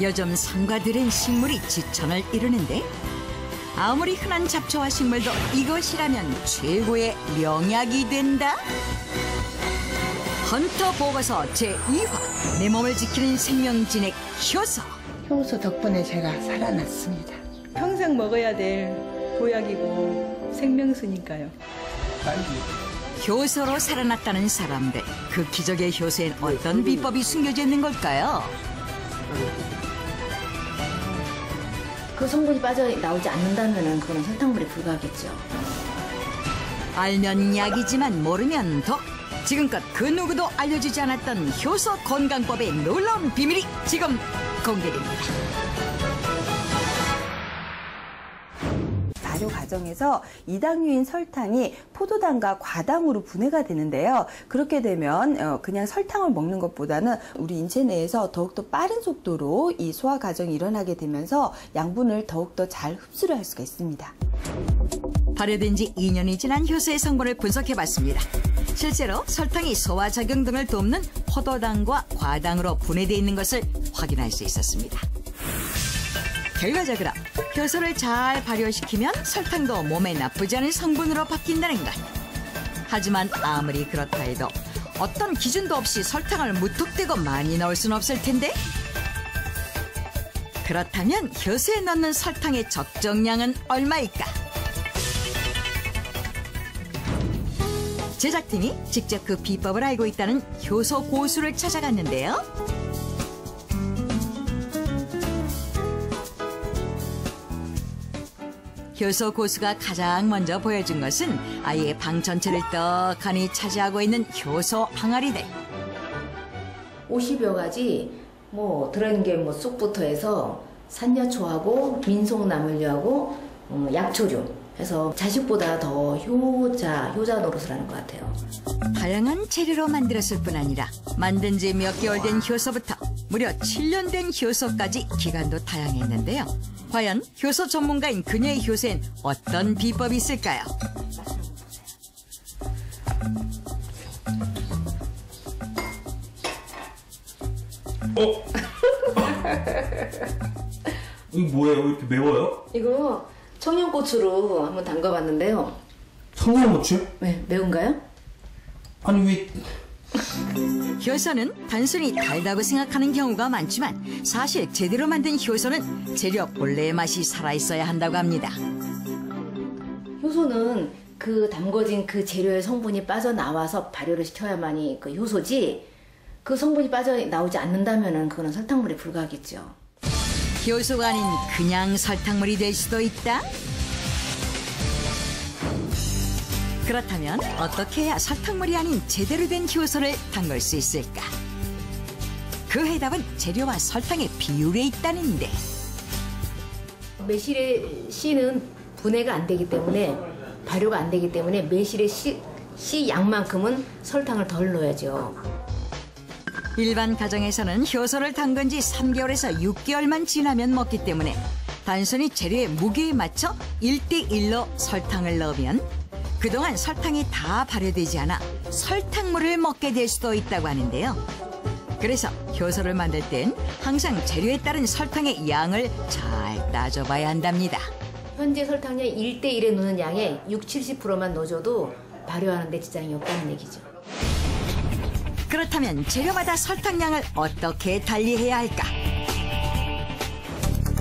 요즘 산과 들은 식물이 지천을 이루는데 아무리 흔한 잡초와 식물도 이것이라면 최고의 명약이 된다. 헌터 보고서 제2화 내 몸을 지키는 생명진액 효소. 효소 덕분에 제가 살아났습니다. 평생 먹어야 될 보약이고 생명수니까요. 효소로 살아났다는 사람들, 그 기적의 효소엔 어떤 비법이 숨겨져 있는 걸까요? 그 성분이 빠져나오지 않는다면 그거는 설탕물에 불과하겠죠. 알면 약이지만 모르면 독. 지금껏 그 누구도 알려주지 않았던 효소 건강법의 놀라운 비밀이 지금 공개됩니다. 발효 과정에서 이당류인 설탕이 포도당과 과당으로 분해가 되는데요. 그렇게 되면 그냥 설탕을 먹는 것보다는 우리 인체 내에서 더욱더 빠른 속도로 이 소화 과정이 일어나게 되면서 양분을 더욱더 잘 흡수를 할 수가 있습니다. 발효된 지 2년이 지난 효소의 성분을 분석해봤습니다. 실제로 설탕이 소화작용 등을 돕는 포도당과 과당으로 분해되어 있는 것을 확인할 수 있었습니다. 결과적으로 효소를 잘 발효시키면 설탕도 몸에 나쁘지 않은 성분으로 바뀐다는 것. 하지만 아무리 그렇다 해도 어떤 기준도 없이 설탕을 무턱대고 많이 넣을 수는 없을 텐데. 그렇다면 효소에 넣는 설탕의 적정량은 얼마일까? 제작팀이 직접 그 비법을 알고 있다는 효소 고수를 찾아갔는데요. 효소 고수가 가장 먼저 보여준 것은 아예 방 전체를 떡하니 차지하고 있는 효소 항아리들. 50여 가지 들어있는 게 쑥부터 해서 산야초하고 민속나물류하고 약초류 해서 자식보다 더 효자 노릇을 하는 것 같아요. 다양한 재료로 만들었을 뿐 아니라 만든 지 몇 개월 된 효소부터 무려 7년 된 효소까지 기간도 다양했는데요. 과연 효소 전문가인 그녀의 효소엔 어떤 비법이 있을까요? 이거 뭐예요? 왜 이렇게 매워요? 이거 청양고추로 한번 담가봤는데요. 청양고추요? 네, 매운가요? 아니 왜... 효소는 단순히 달다고 생각하는 경우가 많지만 사실 제대로 만든 효소는 재료 본래의 맛이 살아있어야 한다고 합니다. 효소는 그 담궈진 그 재료의 성분이 빠져나와서 발효를 시켜야만이 그 효소지, 그 성분이 빠져나오지 않는다면 그거는 설탕물에 불과하겠죠. 효소가 아닌 그냥 설탕물이 될 수도 있다? 그렇다면 어떻게 해야 설탕물이 아닌 제대로 된 효소를 담글 수 있을까? 그 해답은 재료와 설탕의 비율에 있다는데. 매실의 씨는 분해가 안 되기 때문에, 발효가 안 되기 때문에 매실의 씨 양만큼은 설탕을 덜 넣어야죠. 일반 가정에서는 효소를 담근 지 3개월에서 6개월만 지나면 먹기 때문에 단순히 재료의 무게에 맞춰 1대1로 설탕을 넣으면 그동안 설탕이 다 발효되지 않아 설탕물을 먹게 될 수도 있다고 하는데요. 그래서 효소를 만들 땐 항상 재료에 따른 설탕의 양을 잘 따져봐야 한답니다. 현재 설탕량 1대1에 넣는 양의 60~70%만 넣어줘도 발효하는 데 지장이 없다는 얘기죠. 그렇다면 재료마다 설탕량을 어떻게 달리해야 할까?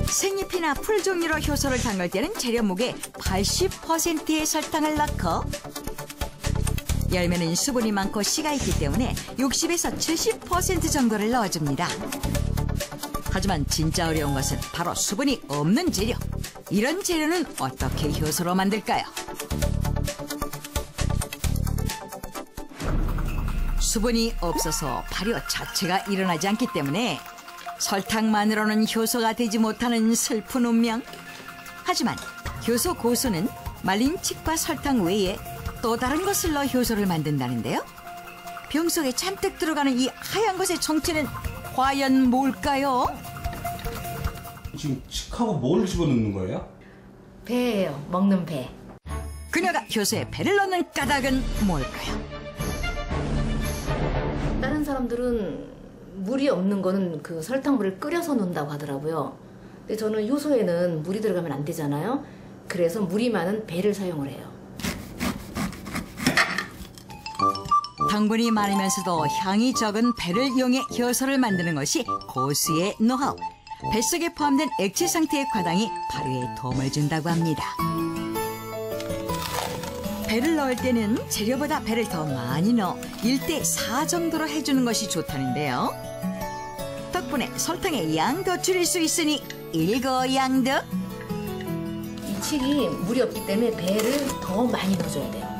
생잎이나 풀 종류로 효소를 담글 때는 재료 무게 80%의 설탕을 넣고, 열매는 수분이 많고 씨가 있기 때문에 60에서 70% 정도를 넣어줍니다. 하지만 진짜 어려운 것은 바로 수분이 없는 재료. 이런 재료는 어떻게 효소로 만들까요? 수분이 없어서 발효 자체가 일어나지 않기 때문에 설탕만으로는 효소가 되지 못하는 슬픈 운명. 하지만 효소 고수는 말린 칡과 설탕 외에 또 다른 것을 넣어 효소를 만든다는데요. 병 속에 잔뜩 들어가는 이 하얀 것의 정체는 과연 뭘까요? 지금 칡하고 뭘 집어넣는 거예요? 배예요. 먹는 배. 그녀가 효소에 배를 넣는 까닭은 뭘까요? 다른 사람들은 물이 없는 거는 그 설탕물을 끓여서 넣는다고 하더라고요. 근데 저는 효소에는 물이 들어가면 안 되잖아요. 그래서 물이 많은 배를 사용을 해요. 당분이 많으면서도 향이 적은 배를 이용해 효소를 만드는 것이 고수의 노하우. 뱃속에 포함된 액체 상태의 과당이 발효에 도움을 준다고 합니다. 배를 넣을 때는 재료보다 배를 더 많이 넣어 1대4 정도로 해주는 것이 좋다는데요. 덕분에 설탕의 양도 줄일 수 있으니 일거양득. 이 칡이 물이 없기 때문에 배를 더 많이 넣어줘야 돼요.